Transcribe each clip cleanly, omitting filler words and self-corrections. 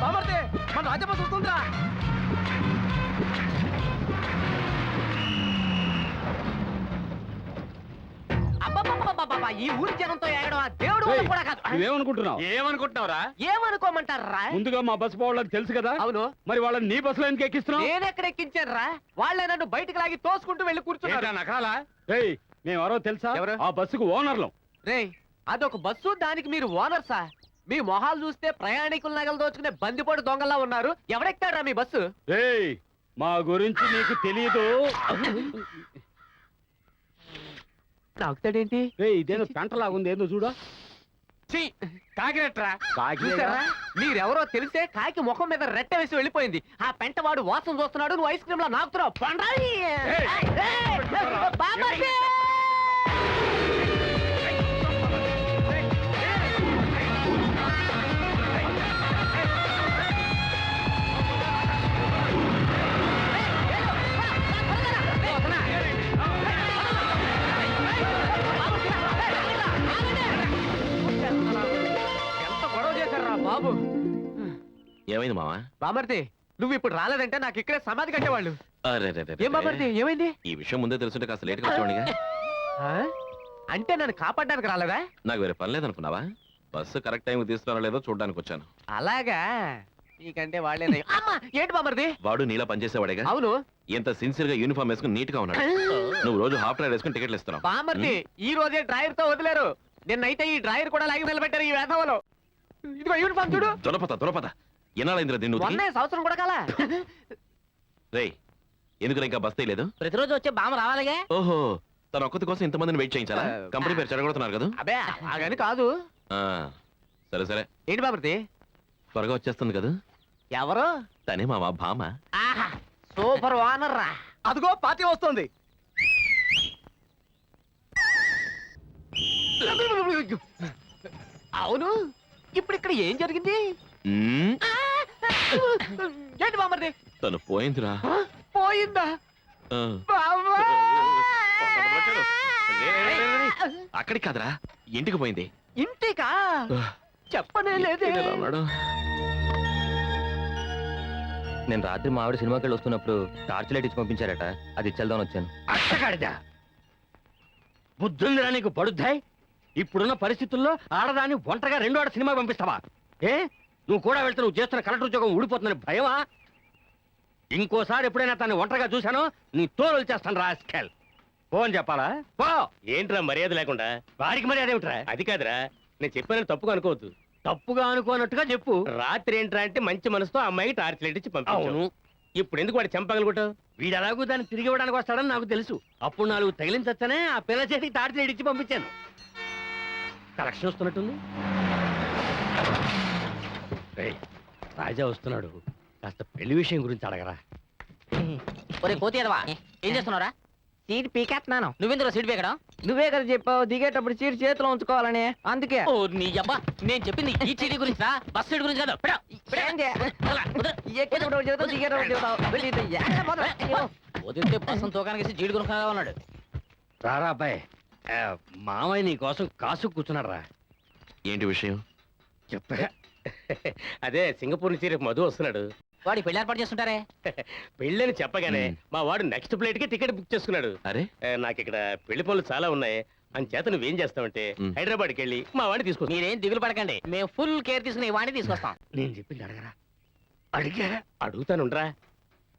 బామర్దే మన రాజబస్ వస్తుందిరా. అబ్బబ్బబ్బబ్బబ్బబ్బ, ఈ ఊరి జనంతో ఏగడం ఆ దేవుడు వల్ల కూడా కాదు. నువ్వేమనుకుంటున్నావు? ఏమనుకుంటున్నావురా? ఏమనుకోమంటారా? ముందుగా మా బస్సు పోవాలని తెలుసు కదా. అవును. మరి వాళ్ళని నీ బస్సులో ఎందుకు ఎక్కిస్తున్నావు? నేనెక్కడ ఎక్కించానురా? వాళ్ళే నన్ను బయటకు లాగి తోసుకుంటూ వెళ్ళి కూర్చున్నారు. నకాలా? రేయ్, మేమెవరో తెలుసా? ఎవరు? ఆ బస్సుకు ఓనర్లం. రేయ్, అదొక బస్సు, దానికి మీరు ఓనర్సా? మీ మొహాలు చూస్తే ప్రయాణికుల నగలు దోచుకునే బందిపోటు దొంగల్లా ఉన్నారు. ఎవడెక్తాడ్రా మీ బస్సు? రేయ్, మా గురించి నీకు తెలియదు. తాగుతాడేంటి? రేయ్, ఇదేదో పెంటలాగుంది, ఏందో చూడ. కాకిరెట్రా. కాకిరెట్రా? మీరెవరో తెలిసే కాకి ముఖం మీద రెట్ట వేసి వెళ్ళిపోయింది. ఆ పెంటవాడు వాసన చూస్తున్నాడు, నువ్వు ఐస్ క్రీమ్ లా నాకుతున్నావు. పండాలి. బాబు, ఏమైంది మావా? బామర్తి, నువ్వు ఇప్పుడు రాలేదంటే నాకు ఇక్కడే సమాధి కట్టేవాళ్ళు. ఏం బామర్తి, ఏమైంది? ఈ విషయం ముందే తెలుసుంటే కాస్త లేట్గా వచ్చేవాడిగా. అంటే నన్ను కాపాడడానికి రాలేదా? నాకు వేరే పని లేదనుకున్నావా? బస్సు కరెక్ట్ టైంకి తీసుకురా లేదో చూడడానికి వచ్చాను. అలాగా? నీకంటే వాళ్ళే. ఏంటి బామర్ది? వాడు నీలా పనిచేసేవాడేగా. అవును. ఎంత సిన్సియర్ గా యూనిఫామ్ వేసుకుని నీట్ గా ఉన్నాడు. నువ్వు రోజు హాఫ్ డ్రైవ్ వేసుకుని టికెట్లు ఇస్తున్నావు. బామర్ది, ఈ రోజే డ్రైవర్ తో వదిలేరు. నిన్నైతే ఈ డ్రైవర్ కూడా లాగి నిలబెట్టారు ఈ వేధవలో. ఇదిగో యూనిఫామ్ చూడు. దొరపత ఎన్నాళ్ళైందిరా దీన్ని? 1 సంవత్సరం కూడా కాలా. రేయ్, ఎందుకు ఇంకా బస్ తీయలేదు? ప్రతిరోజు వచ్చే బామ రావాలిగా. ఓహో, తన ఒక్కటి కోసం ఇంతమందిని వెయిట్ చేయించాలా? కంపెనీ పేరు చెడగొడుతున్నారు కదా. అబే అలాగని కాదు. సరే సరే. ఏంటి బామర్ది? త్వరగా వచ్చేస్తుంది కదా. ఎవరు? తనే మామ భామ. సూపర్ వానర్ రా. అదిగో పార్టీ వస్తుంది. అవును, ఇప్పుడు ఇక్కడ ఏం జరిగింది? ఏంటి బామర్ది? తను పోయిందిరా. పోయిందా? అక్కడికి కాదురా, ఇంటికి పోయింది. ఇంటికా? చెప్పనే లేదే. నేను రాత్రి మా ఆవిడ సినిమాకి వెళ్ళి వస్తున్నప్పుడు టార్చ్ లైట్ ఇచ్చి పంపించారట, అది ఇచ్చేద్దాం వచ్చాను. అట్టగాడిదా బుద్ధుందిరా నీకు? పడుద్దాయి. ఇప్పుడున్న పరిస్థితుల్లో ఆడదాన్ని ఒంటరిగా 2 ఆడ సినిమా పంపిస్తావా? నువ్వు కూడా వెళ్తే నువ్వు చేస్తున్న కలెక్టర్ ఉద్యోగం ఊడిపోతుందని భయమా? ఇంకోసారి ఎప్పుడైనా తను ఒంటరిగా చూశానో నీ తోలు వచ్చేస్తాను రాస్కెల్. ఫోన్ చెప్పాలా? పో. ఏంట్రా మర్యాద లేకుండా? వారికి మర్యాద ఏమిట్రా? అది కాదురా, నేను చెప్పానని తప్పుగా అనుకోవద్దు. తప్పుగా అనుకోనట్టుగా చెప్పు. రాత్రి ఏంట్రా అంటే మంచి మనసుతో అమ్మాయికి టార్చ్ లైట్ ఇచ్చి పంపించాను. అవును. ఇప్పుడు ఎందుకు వాడు చంపగలుగుతావు? వీడు ఎలాగూ దాన్ని తిరిగి ఇవ్వడానికి వస్తాడని నాకు తెలుసు. అప్పుడు 4 తగిలించచ్చనే ఆ పిల్ల చేతికి టార్చ్ లైట్ ఇచ్చి పంపించాను. కలెక్షన్ వస్తున్నట్టుంది. రాజా వస్తున్నాడు, కాస్త పెళ్లి విషయం గురించి అడగరా. ఒరే కోతియదవా, ఏం చేస్తున్నారా? సీట్ పీకేస్తున్నాను. నువ్వెందుకు సీట్ పీకడం? నువ్వే కదా చెప్పావు దిగేటప్పుడు సీట్ చేతిలో ఉంచుకోవాలని, అందుకే. ఓ నీ అబ్బా, నేను చెప్పింది ఈ సీట్ గురించి రా, బస్ సీట్ గురించి కాదు. వదిలితే బస్సం తోకానికి జీడి గురించి ఉన్నాడు. రారా అబ్బాయి, మామయ్య నీ కోసం కాసు కూర్చున్నాడు రా. ఏంటి విషయం? చెప్పగా. అదే సింగపూర్ నుంచి రేపు మధు వస్తున్నాడు. వాడి పెళ్లి ఏర్పాటు చేస్తుంటారే. పెళ్ళని చెప్పగానే మా వాడు నెక్స్ట్ ఫ్లైట్ కి టికెట్ బుక్ చేసుకున్నాడు. అరే, నాకు ఇక్కడ పెళ్లి పనులు చాలా ఉన్నాయి. అంచేత నువ్వేం చేస్తావంటే హైదరాబాద్కి వెళ్ళి మా వాడిని తీసుకొస్తా. మీరేం దిగులు పడకండి, మేము ఫుల్ కేర్ తీసుకుని వాడిని తీసుకొస్తాం. నేను చెప్పింది అడగరా. అడిగారా? అడుగుతానుండ్రా.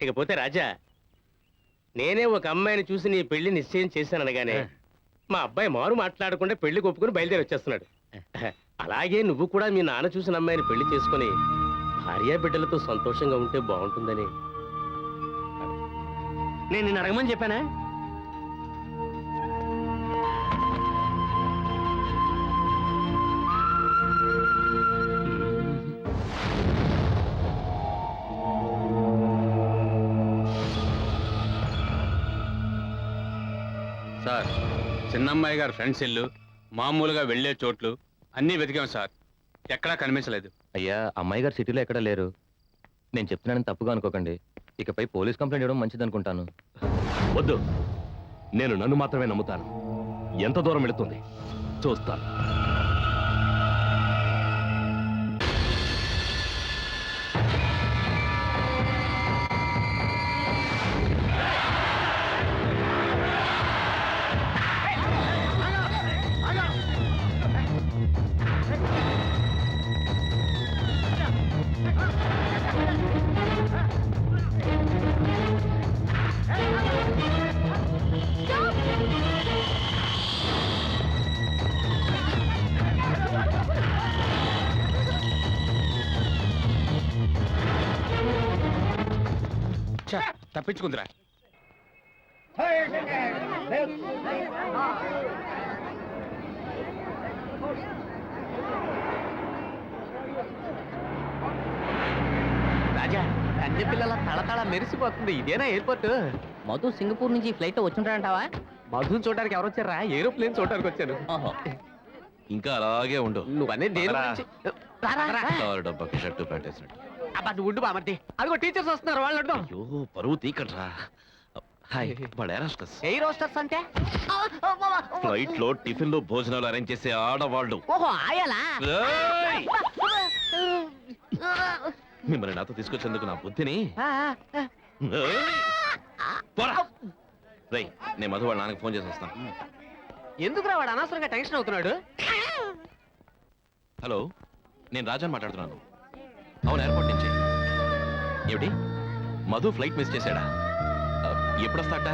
ఇకపోతే రాజా, నేనే ఒక అమ్మాయిని చూసి నీ పెళ్లి నిశ్చయం చేశాననగానే మా అబ్బాయి మారు మాట్లాడకుండా పెళ్లి కొప్పుకుని బయలుదేరి వచ్చేస్తున్నాడు. అలాగే నువ్వు కూడా మీ నాన్న చూసిన అమ్మాయిని పెళ్లి చేసుకుని భార్యా బిడ్డలతో సంతోషంగా ఉంటే బాగుంటుందని. నేను నిన్ను అడగమని చెప్పానా? సార్, చిన్నమ్మాయి గారు ఫ్రెండ్స్ ఇల్లు, మామూలుగా వెళ్లే చోట్లు అన్నీ వెతికాం సార్, ఎక్కడా కనిపించలేదు. అయ్యా, అమ్మాయి గారు సిటీలో ఎక్కడ లేరు. నేను చెప్తున్నానని తప్పుగా అనుకోకండి. ఇకపై పోలీస్ కంప్లైంట్ ఇవ్వడం మంచిది అనుకుంటాను. వద్దు, నేను నన్ను మాత్రమే నమ్ముతాను. ఎంత దూరం వెళుతుంది చూస్తాను. ఛ, తప్పించుకుందిరా. రాజా అన్ని పిల్లల తళతళ మెరిసిపోతుంది. ఇదేనా ఎయిర్పోర్ట్? మధు సింగపూర్ నుంచి ఫ్లైట్ లో వచ్చుంటాడంటావా? మధుని చూడడానికి ఎవరు వచ్చారా? ఏరోప్లేన్ చూడడానికి వచ్చాను. ఇంకా అలాగే ఉండు. నువ్వనే దేని రా. గురించి? రా, రా, రా. డబ్బాకి షర్టు పెట్టేసినట్టు. అబ్బా నువ్వు ఉండు బామర్ది. అదిగో టీచర్స్ వస్తున్నారు, వాళ్ళు అడుగుదాం. అయ్యో పరువు తీకట్రా. హాయ్ వాడు ఏరాస్టస్. ఎయిర్ హోస్టర్స్ అంటే? ఫ్లైట్ లో టిఫిన్ లో భోజనాలు అరేంజ్ చేసే ఆడవాళ్ళు. ఓహో ఆయాలా? ఏయ్! మిమ్మల్ని నాతో తీసుకొచ్చేందుకు నా బుద్ధిని. ఏయ్! పోరా. రేయ్, నేను మధు వాళ్ళ నాన్నకి ఫోన్ చేసి వస్తాను. ఎందుకురా వాడు అనవసరంగా టెన్షన్ అవుతున్నాడు? హలో, నేను రాజాని మాట్లాడుతున్నాను. అవును, ఎయిర్పోర్ట్ నుంచి. ఏమిటి మధు ఫ్లైట్ మిస్ చేశాడా? ఎప్పుడు వస్తాట?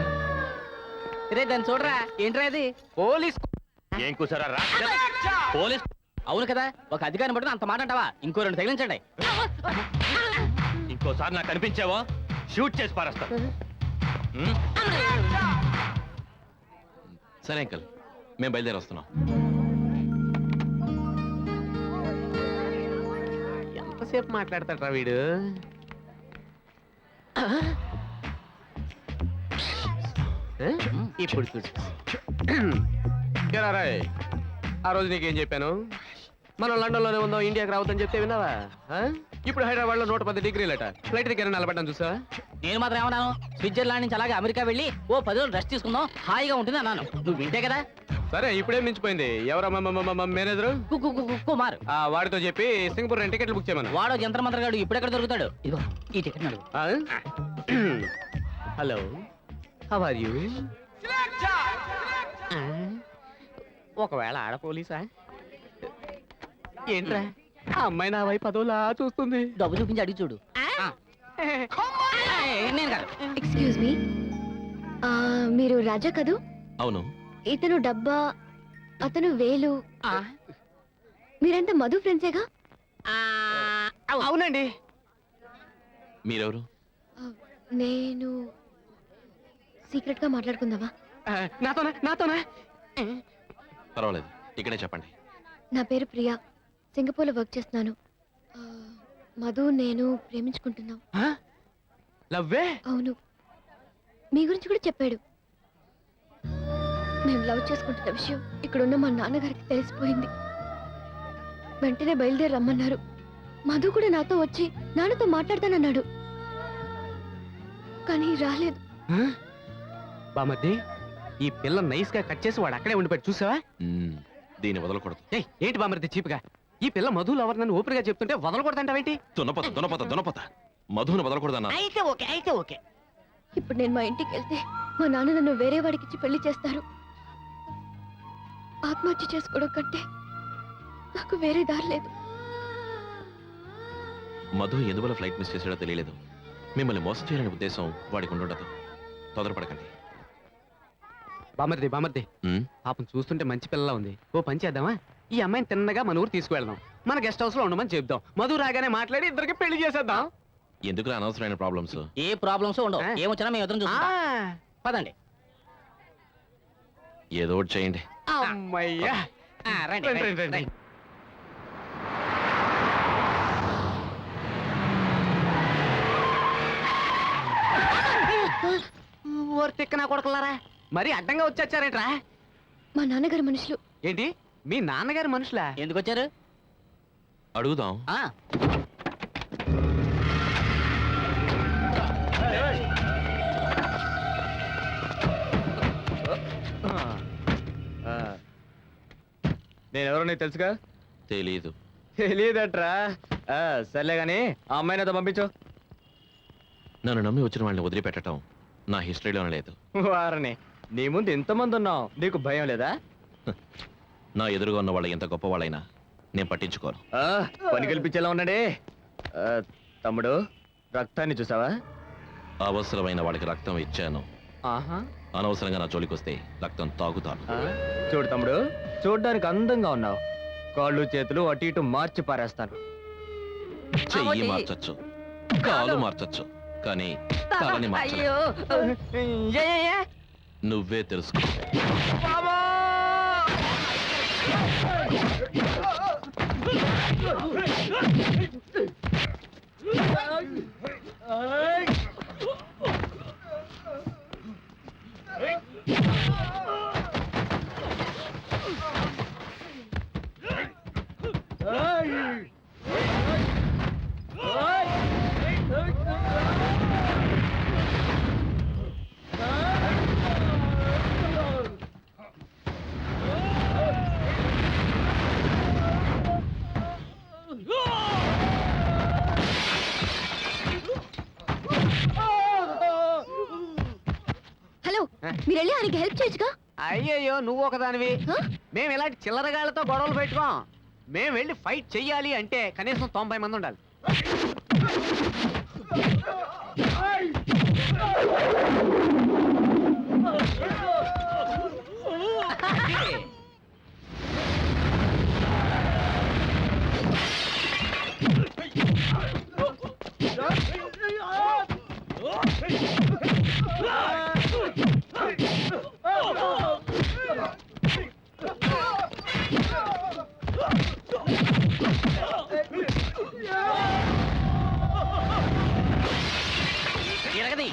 రే దాన్ని చూడరా. ఏంట్రా ఇది? పోలీస్. ఏం కూసారా రా? పోలీస్. అవును కదా, ఒక అధికారిని పట్టుకుని అంత మాట అంటావా? ఇంకో రెండు తగిలించండి. ఇంకోసారి నాకు కనిపించావో షూట్ చేసి పారేస్తా. సరే అంకల్, మేము బయలుదేరి వస్తున్నాం. ఎంతసేపు మాట్లాడతాడ్రా వీడు? ఇప్పుడు చూడు. ఆ రోజు నీకేం చెప్పాను? మనం లండన్ లోనే ఉందాం, ఇండియాకి రావద్దని చెప్తే విన్నావా? ఇప్పుడు హైదరాబాద్ లో 110 డిగ్రీలట. ఫ్లైట్ దగ్గర నిలబడ్డాను చూసా. నేను మాత్రం ఏమన్నాను? స్విట్జర్లాండ్ నుంచి అలాగే అమెరికా వెళ్ళి ఓ 10 రోజులు రెస్ట్ తీసుకుందాం, హాయిగా ఉంటుంది అన్నాను. నువ్వు వింటే కదా. సరే ఇప్పుడే మించిపోయింది. ఎవరమ్మా మేనేజరు? కుమార్. వాడితో చెప్పి సింగపూర్ టికెట్లు బుక్ చేయమను. వాడో జంతర్ మంత్ర గాడు ఇప్పుడెక్కడ దొరుకుతాడు? ఇదిగో ఈ టికెట్ అడుగు. Hello, how are you? ఒకవేళ ఆడ పోలీసా? ఏంట్రా ఆ అమ్మాయి నా వైపు అదోలా చూస్తుంది. డబ్బు చూపించి అడిగి చూడు. నేను కాదు. ఎక్స్క్యూజ్ మీ, మీరు రాజా కదూ? అవును. ఇతను డబ్బా, అతను వేలు. మీరంతా మధు ఫ్రెండ్సేగా? అవునండి. మీరెవరు? నేను సీక్రెట్ గా మాట్లాడుకుందామా? నాతోనా? పర్వాలేదు, ఇక్కడే చెప్పండి. నా పేరు ప్రియా, సింగపూర్లో వర్క్ చేస్తున్నాను. మధు నేను ప్రేమించుకుంటున్నాం. లవ్వే? అవును, మీ గురించి కూడా చెప్పాడు. మేము లవ్ చేసుకుంటున్న విషయం ఇక్కడున్న మా నాన్నగారికి తెలిసిపోయింది. వెంటనే బయలుదేరి రమ్మన్నారు. మధు కూడా నాతో వచ్చి నాన్నతో మాట్లాడతానన్నాడు, కానీ రాలేదు. బామర్ది, ఈ పిల్ల నైస్ గా కట్ చేసి వాడు అక్కడే ఉండిపోయి చూసావా? దీన్ని వదలకూడదు. ఏంటి బామర్ది చీపుగా? ఈ పిల్ల మధులు ఎవరు నన్ను ఓపెన్ గా చెప్తుంటే వదలకూడదంటావేంటి? దున్నపోత మధుని వదలకూడదన్నా. అయితే ఓకే. ఇప్పుడు నేను మా ఇంటికి వెళ్తే మా నాన్న నన్ను వేరే వాడికిచ్చి పెళ్లి చేస్తారు. ఆత్మహత్య చేసుకోవడం కంటే నాకు వేరే దారి లేదు. మధు ఎందువల్ల ఫ్లైట్ మిస్ చేసాడో తెలియలేదు. మిమ్మల్ని మోసం చేయాలనే ఉద్దేశం వాడికి ఉండదు. తొందరపడకండి. బామర్ది పాపం చూస్తుంటే మంచి పిల్లలా ఉంది. ఓ పని చేద్దామా? ఈ అమ్మాయిని తిన్నగా మన ఊరు తీసుకువెళ్దాం. మన గెస్ట్ హౌస్ లో ఉండమని చెప్దాం. మధు రాగానే మాట్లాడి ఇద్దరికి పెళ్లి చేసేద్దాం. ఎందుకు అనవసరమైన ప్రాబ్లమ్స్? ఏ ప్రాబ్లమ్స్ ఉండవు. ఏమొచ్చినా మేము ఎదురు చూస్తాం. పదండి. ఏదో ఒకటి చేయండి. అమ్మయ్యా, రండి. తిక్కనా కొడకలారా, మరి అడ్డంగా వచ్చారేంట్రా? మా నాన్నగారి మనుషులు. ఏంటి మీ నాన్నగారి మనుషులా? ఎందుకు వచ్చారు? అడుగుదాం. నేనెవరో నీకు తెలుసుగా? తెలీదు. తెలియదట్రా. సర్లే గాని ఆ అమ్మాయిని అదో పంపించు. నన్ను నమ్మి వచ్చిన వాళ్ళని వదిలిపెట్టడం నా హిస్టరీలోనే లేదు. వారని నీ ముందు ఇంతమంది ఉన్నావు, నీకు భయం లేదా? నా ఎదురుగా ఉన్న వాళ్ళు ఎంత గొప్పవాళ్ళైనా నేను పట్టించుకోను. పని కల్పించేలా ఉన్నాడే. తమ్ముడు, రక్తాన్ని చూసావా? అవసరమైన వాళ్ళకి రక్తం ఇచ్చాను. అనవసరంగా నా జోలికి వస్తే రక్తం తాగుతాను. చూడు తమ్ముడు, చూడ్డానికి అందంగా ఉన్నావు. కాళ్ళు చేతులు అటు ఇటు మార్చి పారేస్తాను. చెయ్యి మార్చచ్చు, కాలు మార్చచ్చు, కానీ తలని మార్చలేం. అయ్యో ఏ నువ్వే తెలుసుకో. హలో మీరు వెళ్ళి ఆయనకి హెల్ప్ చేయొచ్చుగా. అయ్యయ్యో నువ్వు ఒకదానివి. హ? మేము ఇలాంటి చిల్లరగాళ్ళతో గొడవలు పెట్టుకోం. మేము వెళ్ళి ఫైట్ చెయ్యాలి అంటే కనీసం 90 మంది ఉండాలి. ఎరగది.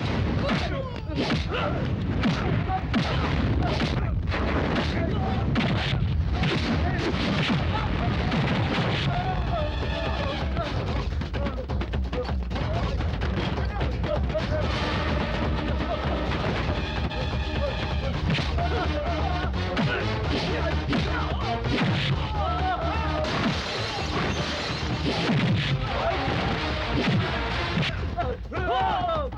Oh!